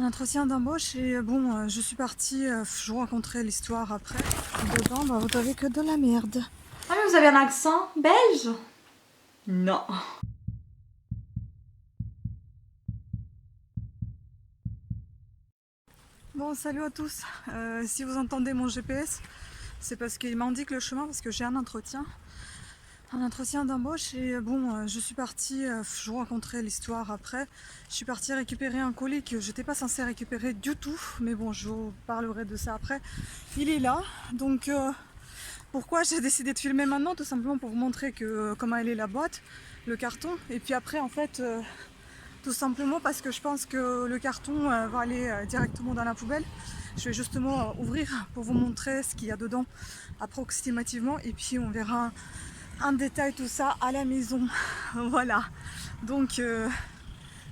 entretien d'embauche et bon, je suis partie, je vous raconterai l'histoire après. Dedans, bah, vous avez que de la merde. Ah mais vous avez un accent belge? Non. Bon, salut à tous. Si vous entendez mon GPS, c'est parce qu'il m'indique le chemin parce que j'ai un entretien d'embauche et bon, je suis partie, je vous raconterai l'histoire après. Je suis partie récupérer un colis que j'étais pas censée récupérer du tout, mais bon, je vous parlerai de ça après. Il est là, donc pourquoi j'ai décidé de filmer maintenant? Tout simplement pour vous montrer comment elle est la boîte, le carton, et puis après en fait tout simplement parce que je pense que le carton va aller directement dans la poubelle. Je vais justement ouvrir pour vous montrer ce qu'il y a dedans approximativement et puis on verra en détail tout ça à la maison. Voilà, donc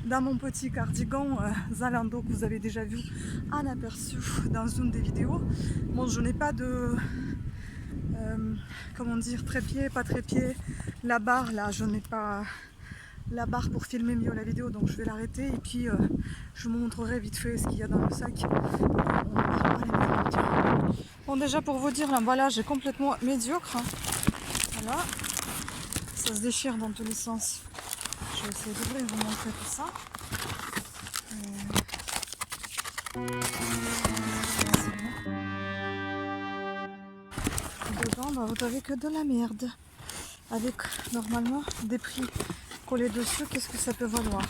dans mon petit cardigan Zalando que vous avez déjà vu en aperçu dans une des vidéos. Bon, je n'ai pas de comment dire, trépied, pas trépied, la barre là, je n'ai pas la barre pour filmer mieux la vidéo, donc je vais l'arrêter et puis je vous montrerai vite fait ce qu'il y a dans le sac. Bon, déjà pour vous dire, l'emballage est complètement médiocre, hein. Voilà, ça se déchire dans tous les sens. Je vais essayer d'ouvrir et vous montrer tout ça. Dedans, bah, vous avez que de la merde. Avec normalement des prix collés dessus, qu'est-ce que ça peut valoir?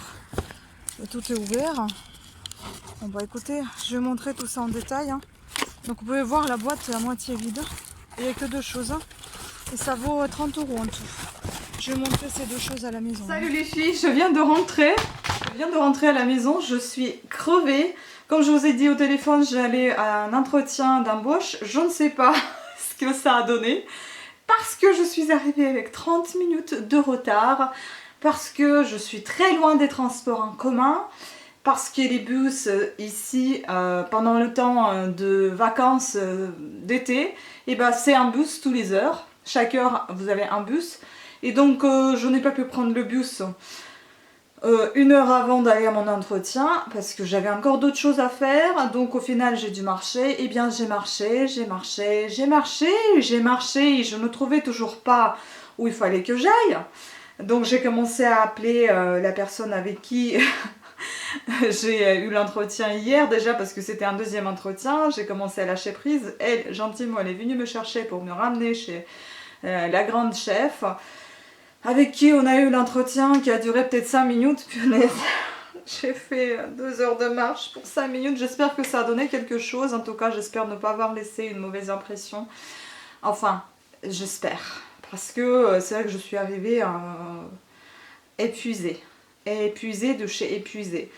Tout est ouvert. Bon bah écoutez, je vais montrer tout ça en détail, hein. Donc vous pouvez voir, la boîte est à moitié vide. Il n'y a que deux choses, hein. Et ça vaut 30 € en tout. Je vais montrer ces deux choses à la maison. Salut les filles, je viens de rentrer. À la maison, je suis crevée. Comme je vous ai dit au téléphone, j'allais à un entretien d'embauche. Je ne sais pas ce que ça a donné. Parce que je suis arrivée avec 30 minutes de retard. Parce que je suis très loin des transports en commun. Parce que les bus ici, pendant le temps de vacances d'été, et ben, c'est un bus tous les heures. Chaque heure, vous avez un bus. Et donc, je n'ai pas pu prendre le bus une heure avant d'aller à mon entretien. Parce que j'avais encore d'autres choses à faire. Donc, au final, j'ai dû marcher. Et bien, j'ai marché. Et je ne trouvais toujours pas où il fallait que j'aille. Donc, j'ai commencé à appeler la personne avec qui... J'ai eu l'entretien hier déjà parce que c'était un deuxième entretien. J'ai commencé à lâcher prise. Elle, gentiment, elle est venue me chercher pour me ramener chez la grande chef avec qui on a eu l'entretien qui a duré peut-être 5 minutes. Punaise, j'ai fait 2 heures de marche pour 5 minutes. J'espère que ça a donné quelque chose. En tout cas, j'espère ne pas avoir laissé une mauvaise impression. Enfin, j'espère. Parce que c'est vrai que je suis arrivée épuisée. Épuisée de chez épuisée.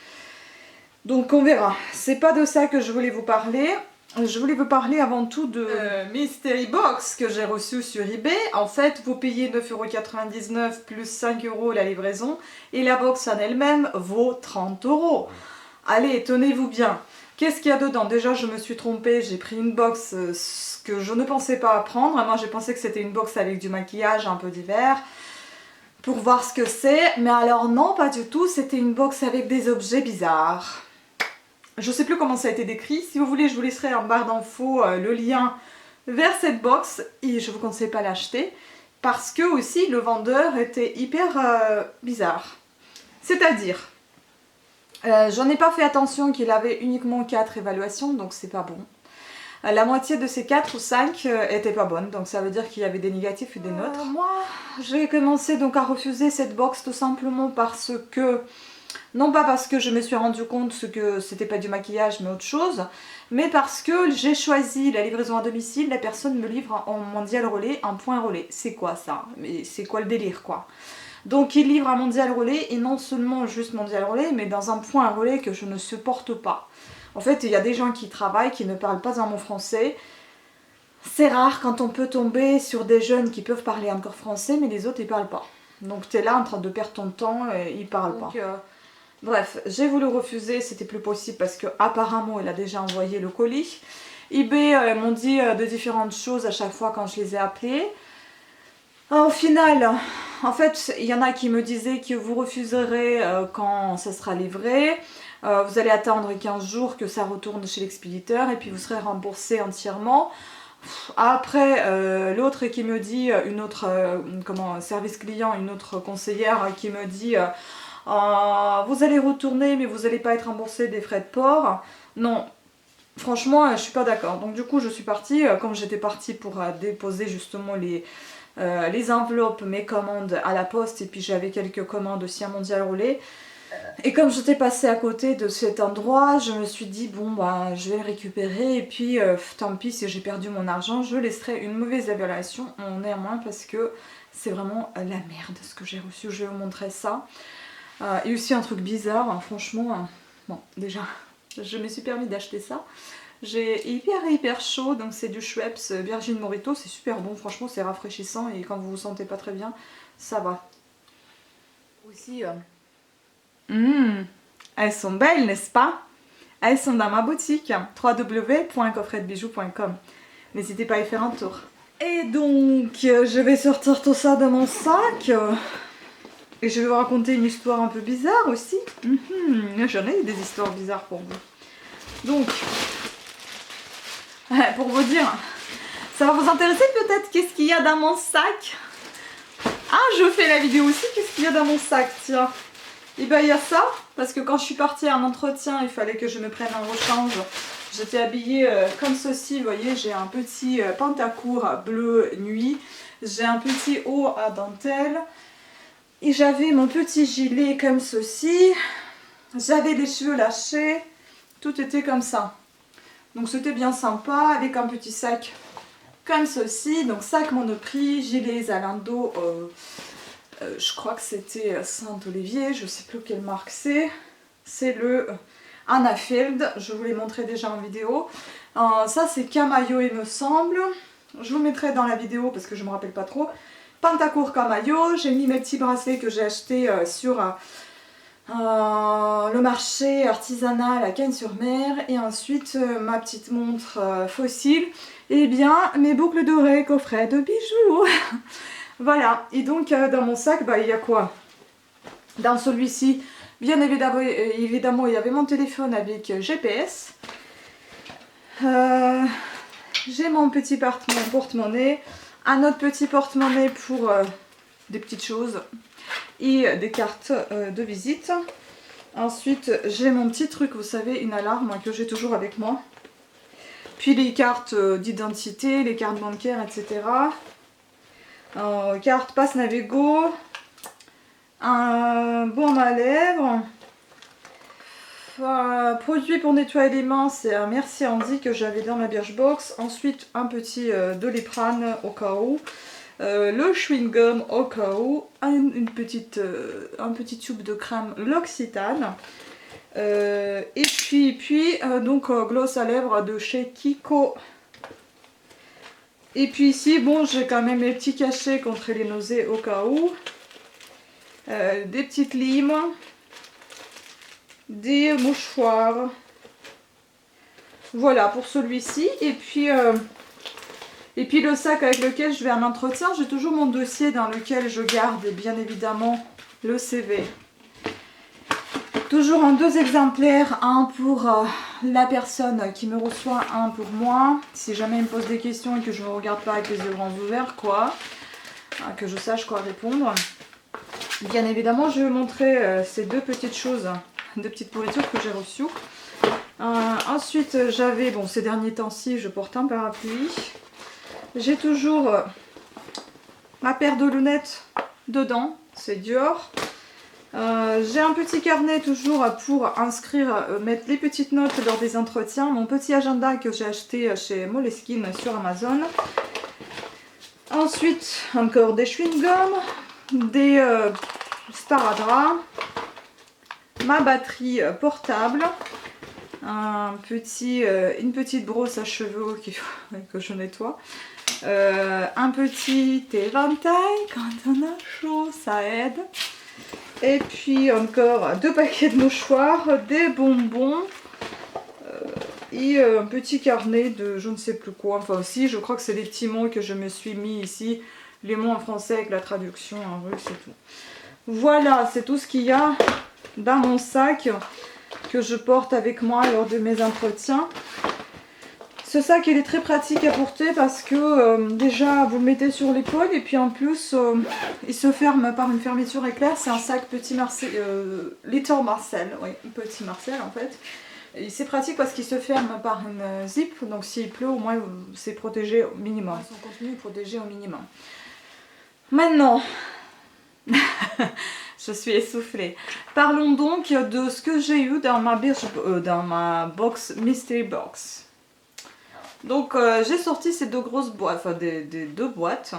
Donc on verra. C'est pas de ça que je voulais vous parler. Je voulais vous parler avant tout de Mystery Box que j'ai reçu sur eBay. En fait, vous payez 9,99 € plus 5 € la livraison et la box en elle-même vaut 30 €. Allez, tenez-vous bien. Qu'est-ce qu'il y a dedans? Déjà, je me suis trompée. J'ai pris une box que je ne pensais pas prendre. Moi, j'ai pensé que c'était une box avec du maquillage un peu divers. Pour voir ce que c'est, mais alors non, pas du tout, c'était une box avec des objets bizarres. Je sais plus comment ça a été décrit, si vous voulez je vous laisserai en barre d'infos le lien vers cette box et je vous conseille pas l'acheter parce que aussi le vendeur était hyper bizarre. C'est-à-dire, j'en ai pas fait attention qu'il avait uniquement 4 évaluations donc c'est pas bon. La moitié de ces 4 ou 5 étaient pas bonnes, donc ça veut dire qu'il y avait des négatifs et des neutres. Moi, j'ai commencé donc à refuser cette box tout simplement parce que, non pas parce que je me suis rendu compte que c'était pas du maquillage mais autre chose, mais parce que j'ai choisi la livraison à domicile, la personne me livre en mondial relais, en point relais. C'est quoi ça? Mais c'est quoi le délire quoi? Donc il livre un mondial relais et non seulement juste mondial relais, mais dans un point relais que je ne supporte pas. En fait, il y a des gens qui travaillent, qui ne parlent pas un mot français. C'est rare quand on peut tomber sur des jeunes qui peuvent parler encore français, mais les autres, ils parlent pas. Donc, tu es là en train de perdre ton temps et ils parlent pas. Bref, j'ai voulu refuser, c'était plus possible parce que apparemment, elle a déjà envoyé le colis. eBay m'ont dit de différentes choses à chaque fois quand je les ai appelés. Au final, en fait, il y en a qui me disaient que vous refuserez quand ça sera livré. Vous allez attendre 15 jours que ça retourne chez l'expéditeur et puis vous serez remboursé entièrement. Après, l'autre qui me dit, une autre service client, une autre conseillère qui me dit vous allez retourner mais vous n'allez pas être remboursé des frais de port. Non, franchement, je suis pas d'accord. Donc du coup, je suis partie, comme j'étais partie pour déposer justement les enveloppes, mes commandes à la poste, et puis j'avais quelques commandes aussi à Mondial Relais. Et comme j'étais passée à côté de cet endroit, je me suis dit bon bah je vais le récupérer et puis tant pis si j'ai perdu mon argent, je laisserai une mauvaise évaluation en néanmoins parce que c'est vraiment la merde ce que j'ai reçu. Je vais vous montrer ça. Et aussi un truc bizarre, hein, franchement, bon déjà je me suis permis d'acheter ça. J'ai hyper chaud, donc c'est du Schweppes Virgin Morito, c'est super bon, franchement c'est rafraîchissant et quand vous vous sentez pas très bien, ça va. Aussi, elles sont belles, n'est-ce pas? Elles sont dans ma boutique, www.coffretdebijoux.com. N'hésitez pas à y faire un tour. Et donc, je vais sortir tout ça de mon sac. Et je vais vous raconter une histoire un peu bizarre aussi. J'en ai des histoires bizarres pour vous. Donc, pour vous dire, ça va vous intéresser peut-être qu'est-ce qu'il y a dans mon sac? Ah, je fais la vidéo aussi, qu'est-ce qu'il y a dans mon sac, tiens. Et bien il y a ça, parce que quand je suis partie à un entretien, il fallait que je me prenne un rechange. J'étais habillée comme ceci, vous voyez, j'ai un petit pantacourt bleu nuit, j'ai un petit haut à dentelle, et j'avais mon petit gilet comme ceci, j'avais les cheveux lâchés, tout était comme ça. Donc c'était bien sympa, avec un petit sac comme ceci, donc sac Monoprix, gilet Zalando, je crois que c'était Saint-Olivier, je ne sais plus quelle marque c'est. C'est le Anna Field, je vous l'ai montré déjà en vidéo. Ça c'est Camaillot il me semble. Je vous mettrai dans la vidéo parce que je ne me rappelle pas trop. Pantacourt Camaillot, j'ai mis mes petits bracelets que j'ai achetés sur le marché artisanal à Cagnes-sur-Mer. Et ensuite ma petite montre fossile. Et bien mes boucles d'oreilles coffret de bijoux. Voilà, et donc dans mon sac, bah, il y a quoi? Dans celui-ci, bien évidemment, il y avait mon téléphone avec GPS. J'ai mon petit porte-monnaie, un autre petit porte-monnaie pour des petites choses et des cartes de visite. Ensuite, j'ai mon petit truc, vous savez, une alarme que j'ai toujours avec moi. Puis les cartes d'identité, les cartes bancaires, etc. Carte Pass Navigo, un baume à lèvres, produit pour nettoyer les mains, c'est un Merci Andy que j'avais dans ma Birchbox. Ensuite un petit Doliprane au cas où, le chewing-gum au cas où, un petit tube de crème L'Occitane, et puis donc gloss à lèvres de chez Kiko. Et puis ici, bon, j'ai quand même mes petits cachets contre les nausées au cas où. Des petites limes. Des mouchoirs. Voilà pour celui-ci. Et puis le sac avec lequel je vais à un entretien, j'ai toujours mon dossier dans lequel je garde bien évidemment le CV. Toujours en 2 exemplaires, un pour la personne qui me reçoit, un pour moi. Si jamais il me pose des questions et que je ne regarde pas avec les yeux grands ouverts, quoi, que je sache quoi répondre. Bien évidemment, je vais vous montrer ces 2 petites choses, 2 petites pourritures que j'ai reçues. Ensuite, j'avais, bon, ces derniers temps-ci, je porte un parapluie. J'ai toujours ma paire de lunettes dedans, c'est Dior. J'ai un petit carnet toujours pour inscrire, mettre les petites notes lors des entretiens. Mon petit agenda que j'ai acheté chez Moleskine sur Amazon. Ensuite, encore des chewing-gums, des sparadraps, ma batterie portable, une petite brosse à cheveux que je nettoie. Un petit éventail quand on a chaud, ça aide. Et puis encore 2 paquets de mouchoirs, des bonbons et un petit carnet de je ne sais plus quoi. Enfin aussi, je crois que c'est des petits mots que je me suis mis ici, les mots en français avec la traduction en russe et tout. Voilà, c'est tout ce qu'il y a dans mon sac. que je porte avec moi lors de mes entretiens. Ce sac il est très pratique à porter parce que déjà vous le mettez sur l'épaule et puis en plus il se ferme par une fermeture éclair. C'est un sac Petit Marcel, Little Marcel, oui, Petit Marcel en fait. C'est pratique parce qu'il se ferme par une zip, donc s'il pleut au moins c'est protégé au minimum. Son contenu est protégé au minimum. Maintenant, je suis essoufflée. Parlons donc de ce que j'ai eu dans ma box Mystery Box. Donc j'ai sorti ces deux grosses boîtes, enfin des deux boîtes,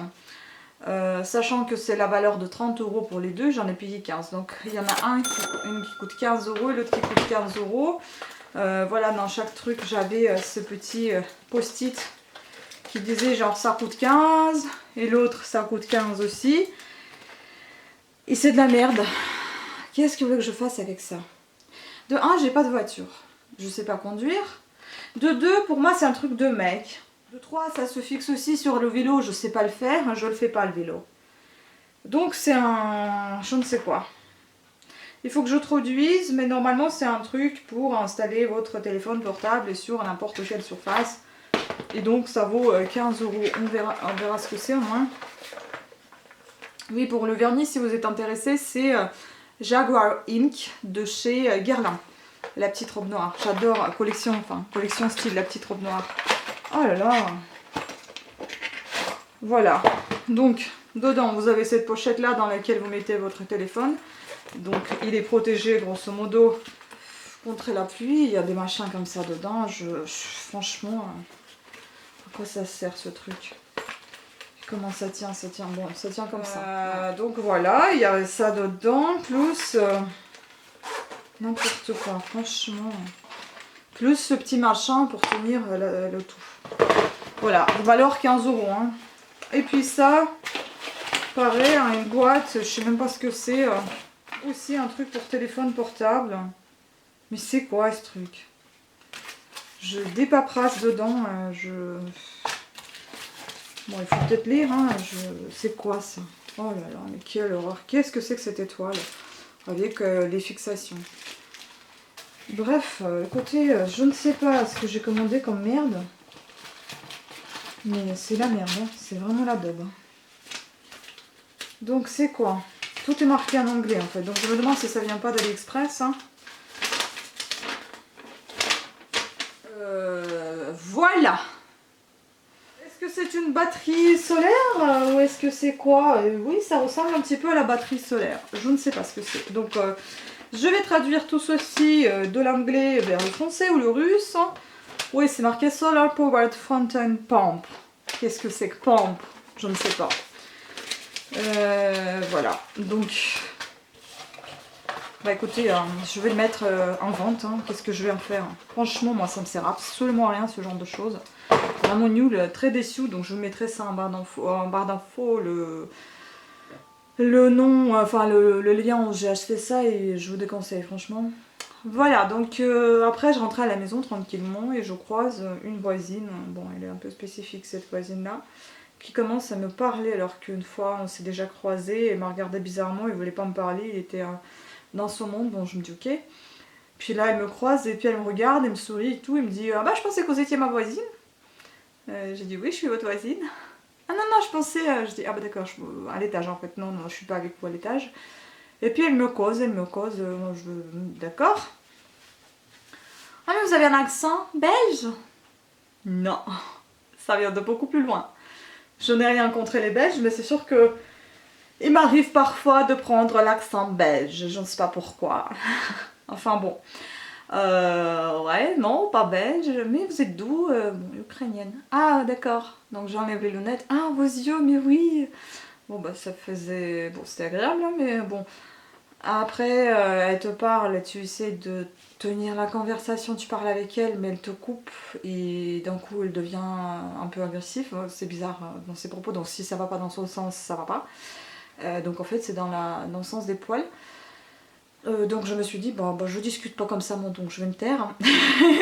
sachant que c'est la valeur de 30 € pour les deux, j'en ai payé 15. Donc il y en a une qui coûte 15 € et l'autre qui coûte 15 €. Voilà, dans chaque truc j'avais ce petit post-it qui disait genre ça coûte 15 et l'autre ça coûte 15 aussi. Et c'est de la merde. Qu'est-ce que vous voulez que je fasse avec ça? De 1, j'ai pas de voiture, je sais pas conduire. De 2, pour moi c'est un truc de mec. De 3, ça se fixe aussi sur le vélo, je sais pas le faire, je le fais pas le vélo. Donc c'est un... je ne sais quoi. Il faut que je traduise, mais normalement c'est un truc pour installer votre téléphone portable sur n'importe quelle surface. Et donc ça vaut 15 €, on verra ce que c'est au moins. Oui, pour le vernis, si vous êtes intéressé, c'est Jaguar Ink de chez Guerlain. La petite robe noire. J'adore collection style la petite robe noire. Oh là là. Voilà. Donc, dedans, vous avez cette pochette là dans laquelle vous mettez votre téléphone. Donc, il est protégé grosso modo contre la pluie. Il y a des machins comme ça dedans. Franchement, à quoi ça sert ce truc? Comment ça tient? Ça tient, bon, ça tient comme ça. Donc voilà, il y a ça dedans, plus n'importe quoi, franchement. Plus ce petit machin pour tenir le tout. Voilà, valeur 15 €. Hein. Et puis ça, pareil, hein, une boîte, je sais même pas ce que c'est. Aussi un truc pour téléphone portable. Mais c'est quoi ce truc? Je dépaprasse dedans, Bon, il faut peut-être lire, hein. C'est quoi ça? Oh là là, mais quelle horreur. Qu'est-ce que c'est que cette étoile? Avec les fixations. Bref, écoutez, je ne sais pas ce que j'ai commandé comme merde. Mais c'est la merde, hein. C'est vraiment la daube. Donc c'est quoi? Tout est marqué en anglais en fait. Donc je me demande si ça vient pas d'AliExpress. Hein. Voilà. Est-ce que c'est une batterie solaire ou est-ce que c'est quoi? Oui, ça ressemble un petit peu à la batterie solaire. Je ne sais pas ce que c'est. Donc, je vais traduire tout ceci de l'anglais vers le français ou le russe. Oui, c'est marqué Solar Powered Fountain Pump. Qu'est-ce que c'est que pump? Je ne sais pas. Voilà. Donc, bah écoutez, je vais le mettre en vente. Hein. Qu'est-ce que je vais en faire? Franchement, moi, ça me sert absolument à rien, ce genre de choses. Vraiment nul, très déçu, donc je vous mettrai ça en barre d'infos, le nom, enfin le lien où j'ai acheté ça et je vous déconseille franchement. Voilà, donc après je rentrais à la maison tranquillement et je croise une voisine, bon elle est un peu spécifique cette voisine là, qui commence à me parler alors qu'une fois on s'est déjà croisé, elle m'a regardé bizarrement, il voulait pas me parler, il était dans son monde, bon je me dis ok. Puis là elle me croise et puis elle me regarde, elle me sourit et tout, elle me dit ah bah je pensais que vous étiez ma voisine. J'ai dit oui, je suis votre voisine. Ah non, non, je pensais, je dis ah bah d'accord, à l'étage en fait, non, non, je suis pas avec vous à l'étage. Et puis elle me cause, d'accord. Ah mais vous avez un accent belge? Non, ça vient de beaucoup plus loin. Je n'ai rien contre les Belges, mais c'est sûr que il m'arrive parfois de prendre l'accent belge, je ne sais pas pourquoi. Enfin bon. Ouais, non, pas belge, mais vous êtes d'où? Bon, ukrainienne. Ah, d'accord. Donc j'enlève les lunettes. Ah, vos yeux, mais oui. Bon, bah ça faisait... Bon, c'était agréable, hein, mais bon. Après, elle te parle, tu essaies de tenir la conversation, tu parles avec elle, mais elle te coupe et d'un coup, elle devient un peu agressive. C'est bizarre dans ses propos, donc si ça va pas dans son sens, ça va pas. Donc en fait, c'est dans le sens des poils. Donc je me suis dit, bon, je discute pas comme ça, donc je vais me taire.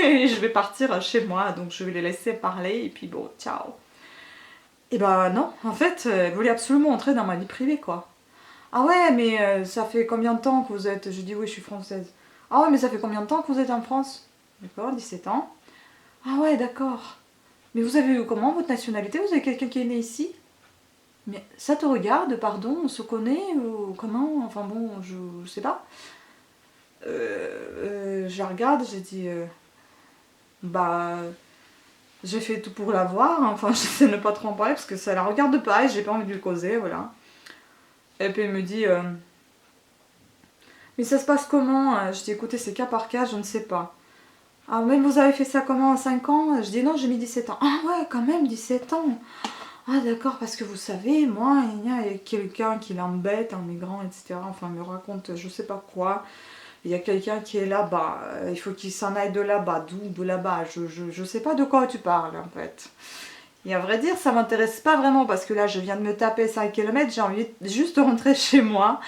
Et je vais partir chez moi, donc je vais les laisser parler, et puis bon, ciao. Et bah non, en fait, elle voulait absolument entrer dans ma vie privée, quoi. Ah ouais, mais ça fait combien de temps que vous êtes? Je dis oui, je suis française. Ah ouais, mais ça fait combien de temps que vous êtes en France? D'accord, 17 ans. Ah ouais, d'accord. Mais vous avez eu comment votre nationalité? Vous avez quelqu'un qui est né ici? Mais ça te regarde, pardon, on se connaît ou comment? Enfin bon, je sais pas. Je la regarde, j'ai dit, bah, j'ai fait tout pour la voir, hein. Enfin, j'essaie de ne pas trop en parler parce que ça la regarde pas et j'ai pas envie de lui causer, voilà. Et puis elle me dit, mais ça se passe comment? Je dis, écoutez, c'est cas par cas, je ne sais pas. Ah, mais vous avez fait ça comment à 5 ans? Je dis, non, j'ai mis 17 ans. Ah ouais, quand même, 17 ans. Ah d'accord, parce que vous savez, moi, il y a quelqu'un qui l'embête, un migrant, etc. Enfin, il me raconte je sais pas quoi. Il y a quelqu'un qui est là-bas, il faut qu'il s'en aille de là-bas, d'où, de là-bas. Je sais pas de quoi tu parles en fait. Et à vrai dire, ça m'intéresse pas vraiment parce que là, je viens de me taper 5 km, j'ai envie juste de rentrer chez moi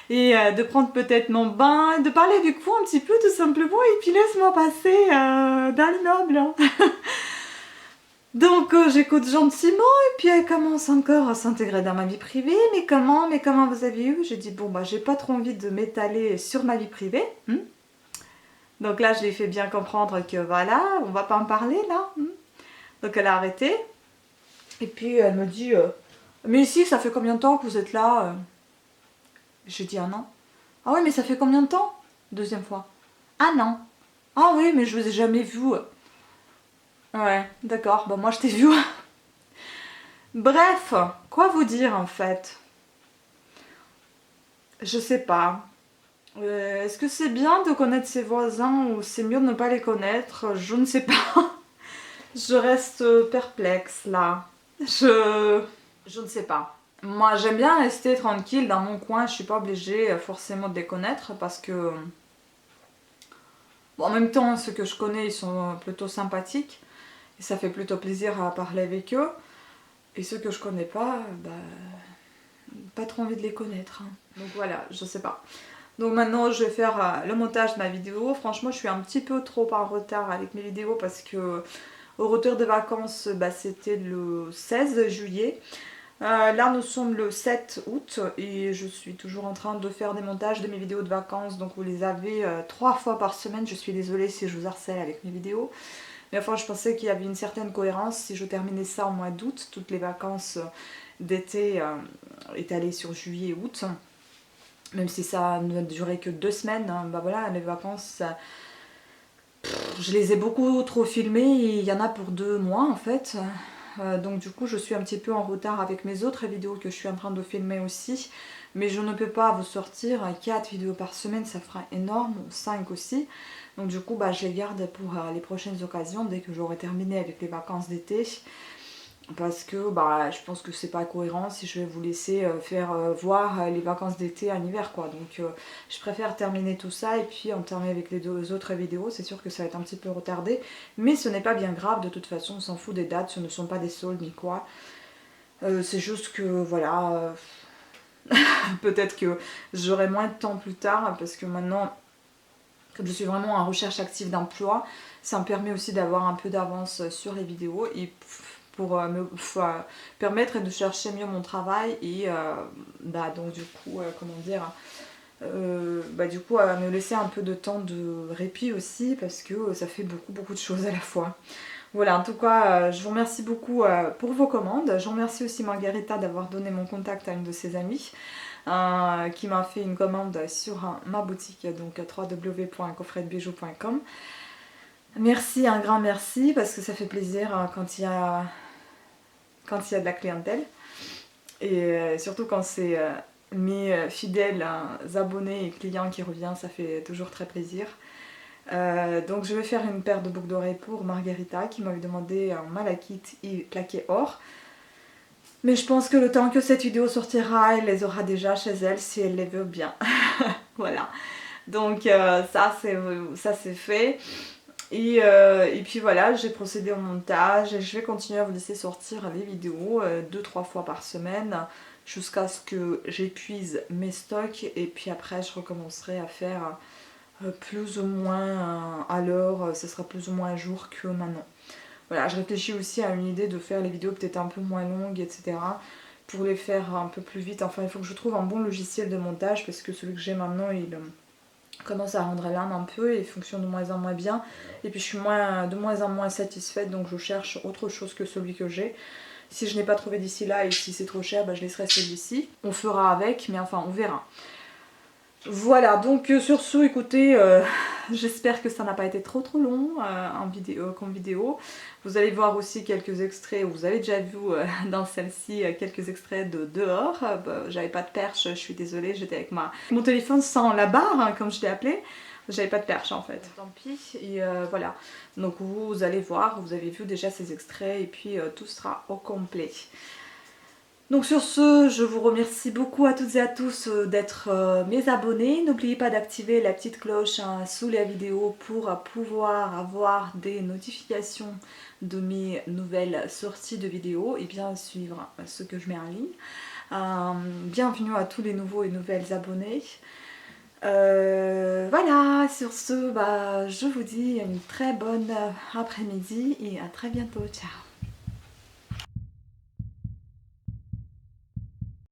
et de prendre peut-être mon bain, de parler du coup un petit peu tout simplement et puis laisse-moi passer dans l'immeuble. Donc j'écoute gentiment et puis elle commence encore à s'intégrer dans ma vie privée. Mais comment vous avez eu? J'ai dit bon bah j'ai pas trop envie de m'étaler sur ma vie privée. Donc là je lui ai fait bien comprendre que voilà, on va pas en parler là. Donc elle a arrêté. Et puis elle me dit mais ici ça fait combien de temps que vous êtes là? J'ai dit un an. Ah oui mais ça fait combien de temps? Deuxième fois. Un an. Ah oui mais je vous ai jamais vu. Ouais d'accord, bah moi je t'ai vu. Bref, quoi vous dire en fait? Je sais pas. Est-ce que c'est bien de connaître ses voisins ou c'est mieux de ne pas les connaître? Je ne sais pas. Je reste perplexe là. Je ne sais pas. Moi j'aime bien rester tranquille dans mon coin, je suis pas obligée forcément de les connaître parce que... Bon, en même temps, ceux que je connais ils sont plutôt sympathiques et ça fait plutôt plaisir à parler avec eux. Et ceux que je connais pas, bah... pas trop envie de les connaître. Donc voilà, je sais pas. Donc maintenant je vais faire le montage de ma vidéo. Franchement je suis un petit peu trop en retard avec mes vidéos parce que au retour des vacances bah, c'était le 16 juillet. Là nous sommes le 7 août et je suis toujours en train de faire des montages de mes vidéos de vacances. Donc vous les avez 3 fois par semaine. Je suis désolée si je vous harcèle avec mes vidéos. Mais enfin je pensais qu'il y avait une certaine cohérence si je terminais ça au mois d'août. Toutes les vacances d'été étalées sur juillet et août. Même si ça ne durait que 2 semaines, hein, bah voilà, les vacances, je les ai beaucoup trop filmées, il y en a pour 2 mois en fait. Donc du coup je suis un petit peu en retard avec mes autres vidéos que je suis en train de filmer aussi. Mais je ne peux pas vous sortir 4 vidéos par semaine, ça fera énorme, 5 aussi. Donc du coup bah, je les garde pour les prochaines occasions, dès que j'aurai terminé avec les vacances d'été. Parce que bah, je pense que c'est pas cohérent si je vais vous laisser faire voir les vacances d'été en hiver quoi. Donc je préfère terminer tout ça et puis entamer avec les 2 autres vidéos. C'est sûr que ça va être un petit peu retardé, mais ce n'est pas bien grave, de toute façon on s'en fout des dates, ce ne sont pas des soldes ni quoi. C'est juste que voilà, peut-être que j'aurai moins de temps plus tard parce que maintenant, comme je suis vraiment en recherche active d'emploi, ça me permet aussi d'avoir un peu d'avance sur les vidéos et pour me permettre de chercher mieux mon travail et bah, donc du coup, comment dire, bah, du coup me laisser un peu de temps de répit aussi parce que ça fait beaucoup de choses à la fois. Voilà, en tout cas, je vous remercie beaucoup pour vos commandes. Je remercie aussi Margarita d'avoir donné mon contact à une de ses amies qui m'a fait une commande sur ma boutique, donc www.coffretdebijou.com. Merci, un grand merci parce que ça fait plaisir quand il y a de la clientèle et surtout quand c'est mes fidèles abonnés et clients qui reviennent, ça fait toujours très plaisir. Donc je vais faire une paire de boucles d'oreilles pour Margarita qui m'avait demandé un malachite et plaqué or. Mais je pense que le temps que cette vidéo sortira, elle les aura déjà chez elle si elle les veut bien. Voilà. Donc ça c'est fait. Et puis voilà, j'ai procédé au montage et je vais continuer à vous laisser sortir les vidéos 2-3 fois par semaine jusqu'à ce que j'épuise mes stocks et puis après je recommencerai à faire plus ou moins à l'heure, ce sera plus ou moins un jour que maintenant. Voilà, je réfléchis aussi à une idée de faire les vidéos peut-être un peu moins longues, etc. pour les faire un peu plus vite. Enfin, il faut que je trouve un bon logiciel de montage parce que celui que j'ai maintenant, commence à rendre l'âme un peu et fonctionne de moins en moins bien. Et puis je suis de moins en moins satisfaite, donc je cherche autre chose que celui que j'ai. Si je n'ai pas trouvé d'ici là et si c'est trop cher, bah, je laisserai celui-ci. On fera avec, mais enfin on verra. Voilà, donc sur ce, écoutez, j'espère que ça n'a pas été trop long comme vidéo. Vous allez voir aussi quelques extraits, vous avez déjà vu dans celle-ci quelques extraits de dehors. J'avais pas de perche, je suis désolée, j'étais avec mon téléphone sans la barre, hein, comme je l'ai appelé. J'avais pas de perche en fait, tant pis. Et voilà, donc vous allez voir, vous avez vu déjà ces extraits et puis tout sera au complet. Donc sur ce, je vous remercie beaucoup à toutes et à tous d'être mes abonnés. N'oubliez pas d'activer la petite cloche sous la vidéo pour pouvoir avoir des notifications de mes nouvelles sorties de vidéos et bien suivre ce que je mets en ligne. Bienvenue à tous les nouveaux et nouvelles abonnés. Voilà, sur ce, je vous dis une très bonne après-midi et à très bientôt. Ciao!